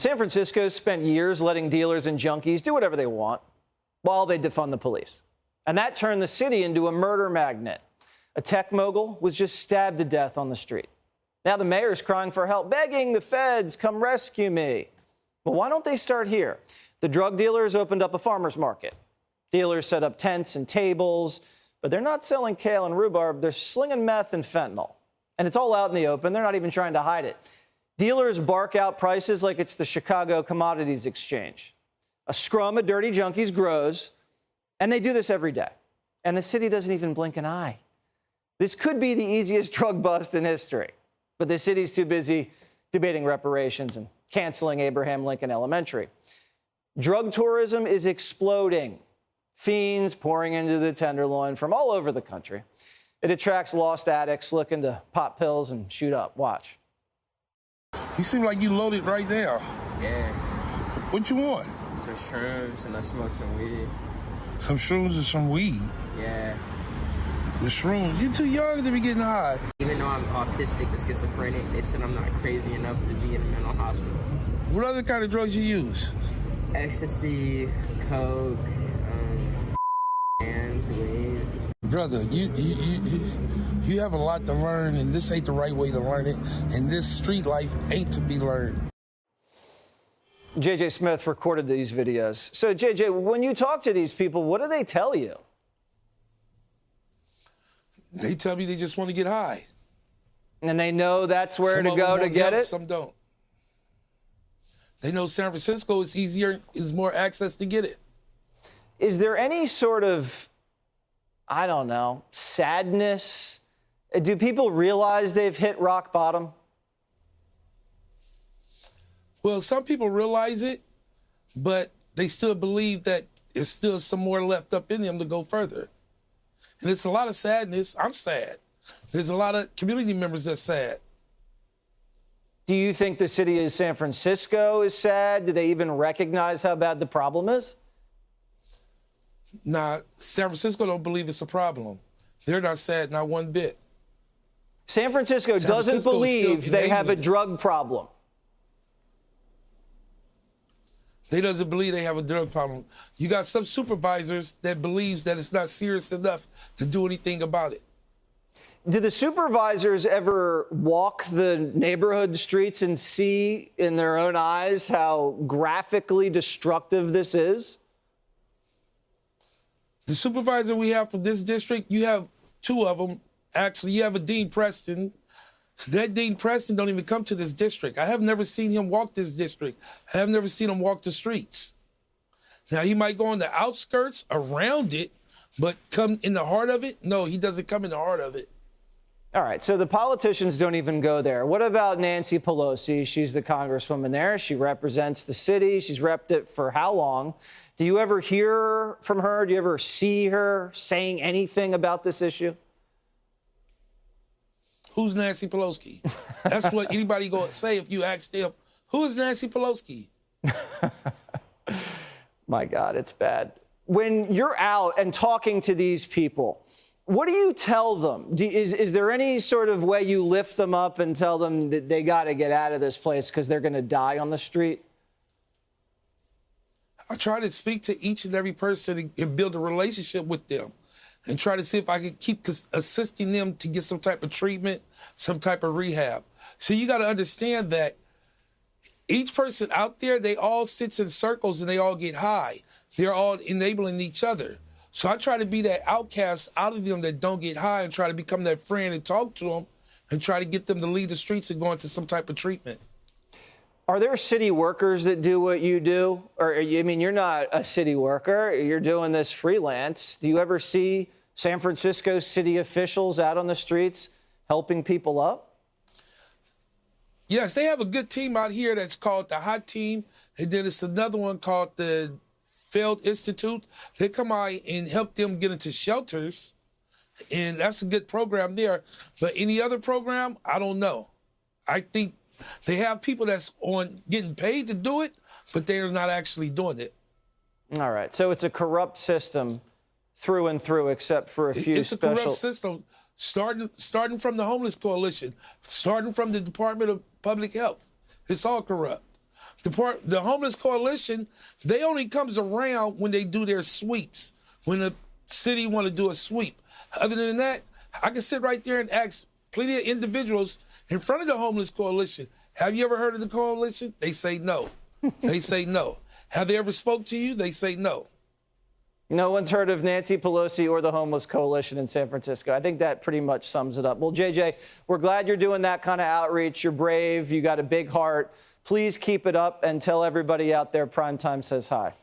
San Francisco spent years letting dealers and junkies do whatever they want while they defund the police. And that turned the city into a murder magnet. A tech mogul was just stabbed to death on the street. Now the mayor's crying for help, begging the feds, come rescue me. Well, why don't they start here? The drug dealers opened up a farmer's market. Dealers set up tents and tables, but they're not selling kale and rhubarb. They're slinging meth and fentanyl. And it's all out in the open. They're not even trying to hide it. Dealers bark out prices like it's the Chicago Commodities Exchange. A scrum of dirty junkies grows, and they do this every day. And the city doesn't even blink an eye. This could be the easiest drug bust in history, but the city's too busy debating reparations and canceling Abraham Lincoln Elementary. Drug tourism is exploding. Fiends pouring into the Tenderloin from all over the country. It attracts lost addicts looking to pop pills and shoot up. Watch. You seem like you loaded right now. Yeah. What you want? Some shrooms and I smoke some weed. Some shrooms and some weed? Yeah. The shrooms? You're too young to be getting high. Even though I'm autistic and schizophrenic, they said I'm not crazy enough to be in a mental hospital. What other kind of drugs you use? Ecstasy, coke, and weed. Brother, you have a lot to learn, and this ain't the right way to learn it, and this street life ain't to be learned. J.J. Smith recorded these videos. So, J.J., when you talk to these people, what do they tell you? They tell me they just want to get high. And they know that's where to go to get it? Some don't. They know San Francisco is easier, is more access to get it. Is there any sort of, I don't know, sadness? Do people realize they've hit rock bottom? Well, some people realize it, but they still believe that there's still some more left up in them to go further. And it's a lot of sadness. I'm sad. There's a lot of community members that's sad. Do you think the city of San Francisco is sad? Do they even recognize how bad the problem is? Nah, San Francisco don't believe it's a problem. They're not sad, not one bit. San Francisco doesn't believe they have a drug problem. They doesn't believe they have a drug problem. You got some supervisors that believes that it's not serious enough to do anything about it. Do the supervisors ever walk the neighborhood streets and see in their own eyes how graphically destructive this is? The supervisor we have for this district, you have two of them. Actually, you have a Dean Preston. That Dean Preston don't even come to this district. I have never seen him walk this district. I have never seen him walk the streets. Now, he might go on the outskirts around it, but come in the heart of it? No, he doesn't come in the heart of it. All right, so the politicians don't even go there. What about Nancy Pelosi? She's the congresswoman there. She represents the city. She's repped it for how long? Do you ever hear from her? Do you ever see her saying anything about this issue? Who's Nancy Pelosi? That's what anybody go say if you ask them, who is Nancy Pelosi? My God, it's bad. When you're out and talking to these people, what do you tell them? Is there any sort of way you lift them up and tell them that they got to get out of this place because they're going to die on the street? I try to speak to each and every person and build a relationship with them and try to see if I can keep assisting them to get some type of treatment, some type of rehab. So you got to understand that each person out there, they all sit in circles and they all get high. They're all enabling each other. So I try to be that outcast out of them that don't get high and try to become that friend and talk to them and try to get them to leave the streets and go into some type of treatment. Are there city workers that do what you do? Or, I mean, you're not a city worker. You're doing this freelance. Do you ever see San Francisco city officials out on the streets helping people up? Yes, they have a good team out here that's called the Hot Team. And then it's another one called the Failed Institute. They come out and help them get into shelters. And that's a good program there. But any other program, I don't know. I think they have people that's on getting paid to do it, but they're not actually doing it. All right. So it's a corrupt system through and through, except for a few It's a corrupt system, starting from the Homeless Coalition, starting from the Department of Public Health. It's all corrupt. The Homeless Coalition, they only comes around when they do their sweeps, when the city want to do a sweep. Other than that, I can sit right there and ask plenty of individuals in front of the Homeless Coalition, have you ever heard of the coalition? They say no. They say no. Have they ever spoke to you? They say no. No one's heard of Nancy Pelosi or the Homeless Coalition in San Francisco. I think that pretty much sums it up. Well, JJ, we're glad you're doing that kind of outreach. You're brave. You got a big heart. Please keep it up and tell everybody out there Primetime says hi.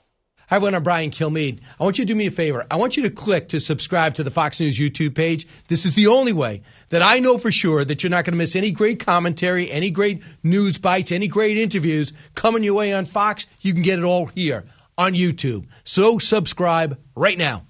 Hi, everyone. I'm Brian Kilmeade. I want you to do me a favor. I want you to click to subscribe to the Fox News YouTube page. This is the only way that I know for sure that you're not going to miss any great commentary, any great news bites, any great interviews coming your way on Fox. You can get it all here on YouTube. So subscribe right now.